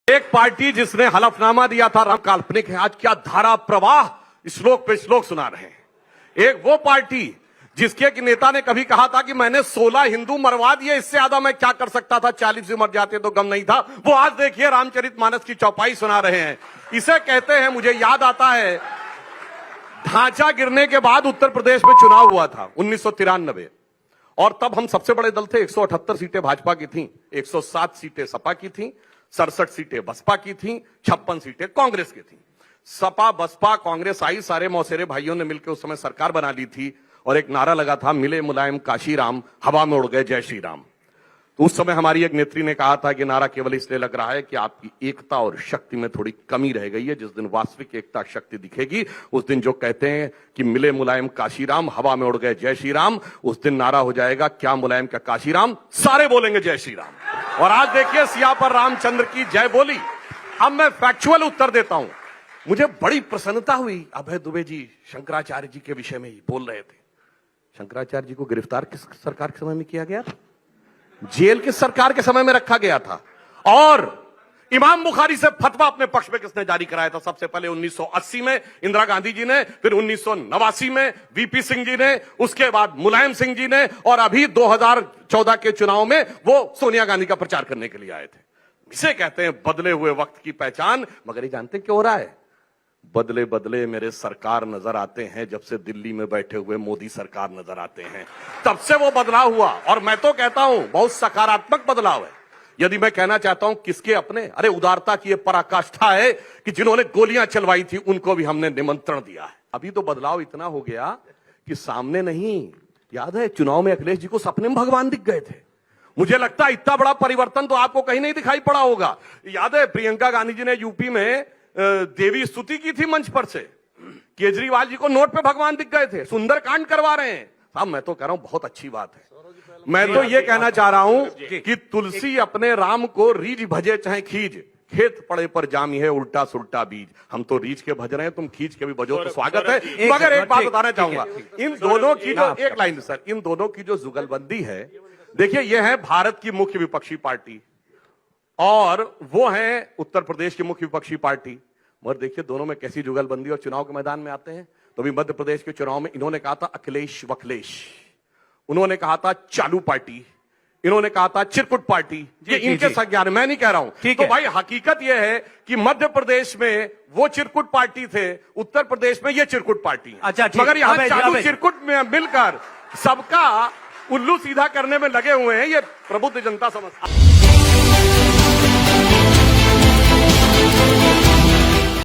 एक पार्टी जिसने हलफनामा दिया था राम काल्पनिक है, आज क्या धारा प्रवाह श्लोक पे श्लोक सुना रहे हैं। एक वो पार्टी जिसके कि नेता ने कभी कहा था कि मैंने 16 हिंदू मरवा दिए, इससे ज्यादा मैं क्या कर सकता था, 40 भी मर जाते तो गम नहीं था। वो आज देखिए रामचरितमानस की चौपाई सुना रहे हैं। इसे कहते हैं, मुझे याद आता है ढांचा गिरने के बाद उत्तर प्रदेश में चुनाव हुआ था 1993, और तब हम सबसे बड़े दल थे। 178 सीटें भाजपा की थीं, 107 सीटें सपा की थीं, 67 सीटें बसपा की थीं, 56 सीटें कांग्रेस की थीं। सपा बसपा कांग्रेस आई, सारे मौसेरे भाइयों ने मिलकर उस समय सरकार बना ली थी, और एक नारा लगा था, मिले मुलायम काशीराम, हवा में उड़ गए जय श्री राम। तो उस समय हमारी एक नेत्री ने कहा था कि नारा केवल इसलिए लग रहा है कि आपकी एकता और शक्ति में थोड़ी कमी रह गई है। जिस दिन वास्तविक एकता शक्ति दिखेगी, उस दिन जो कहते हैं कि मिले मुलायम काशीराम, हवा में उड़ गए जय श्री राम, उस दिन नारा हो जाएगा, क्या मुलायम क्या काशीराम, सारे बोलेंगे जय श्री राम। और आज देखिए सिया पर रामचंद्र की जय बोली। अब मैं फैक्चुअल उत्तर देता हूं। मुझे बड़ी प्रसन्नता हुई, अभय दुबे जी शंकराचार्य जी के विषय में ही बोल रहे थे। शंकराचार्य जी को गिरफ्तार किस सरकार के समय में किया गया? जेल किस सरकार के समय में रखा गया था? और इमाम बुखारी से फतवा अपने पक्ष में किसने जारी कराया था? सबसे पहले 1980 में इंदिरा गांधी जी ने, फिर 1989 में वीपी सिंह जी ने, उसके बाद मुलायम सिंह जी ने, और अभी 2014 के चुनाव में वो सोनिया गांधी का प्रचार करने के लिए आए थे। इसे कहते हैं बदले हुए वक्त की पहचान। मगर ये जानते क्यों हो रहा है? बदले बदले मेरे सरकार नजर आते हैं, जब से दिल्ली में बैठे हुए मोदी सरकार नजर आते हैं, तब से वो बदलाव हुआ। और मैं तो कहता हूं बहुत सकारात्मक बदलाव है। यदि मैं कहना चाहता हूं किसके अपने, अरे उदारता की ये पराकाष्ठा है कि जिन्होंने गोलियां चलवाई थी उनको भी हमने निमंत्रण दिया है। अभी तो बदलाव इतना हो गया कि सामने नहीं, याद है चुनाव में अखिलेश जी को सपने में भगवान दिख गए थे। मुझे लगता है इतना बड़ा परिवर्तन तो आपको कहीं नहीं दिखाई पड़ा होगा। याद है प्रियंका गांधी जी ने यूपी में देवी स्तुति की थी मंच पर से, केजरीवाल जी को नोट पे भगवान दिख गए थे, सुंदर कांड करवा रहे हैं। साहब मैं तो कह रहा हूं बहुत अच्छी बात है। मैं तो ये कहना चाह रहा हूं कि तुलसी अपने राम को रीझ भजे चाहे खींच, खेत पड़े पर जामी है उल्टा सुल्टा बीज। हम तो रीझ के भज रहे हैं, तुम खींच के भी भजो तो स्वागत है। मगर एक बात बताना चाहूंगा, इन दोनों की जो एक लाइन सर, इन दोनों की जो जुगलबंदी है, देखिए ये है भारत की मुख्य विपक्षी पार्टी और वो है उत्तर प्रदेश की मुख्य विपक्षी पार्टी। मगर देखिए दोनों में कैसी जुगलबंदी, और चुनाव के मैदान में आते हैं तो अभी मध्य प्रदेश के चुनाव में इन्होंने कहा था अखिलेश वखलेश, उन्होंने कहा था चालू पार्टी, इन्होंने कहा था चिरकुट पार्टी। ये इनके संज्ञान, मैं नहीं कह रहा हूं। तो भाई हकीकत यह है कि मध्य प्रदेश में वो चिरकुट पार्टी थे, उत्तर प्रदेश में ये चिरकुट पार्टी है। अच्छा, मगर यहां चालू चिरकुट में मिलकर सबका उल्लू सीधा करने में लगे हुए हैं, ये प्रबुद्ध जनता समझ।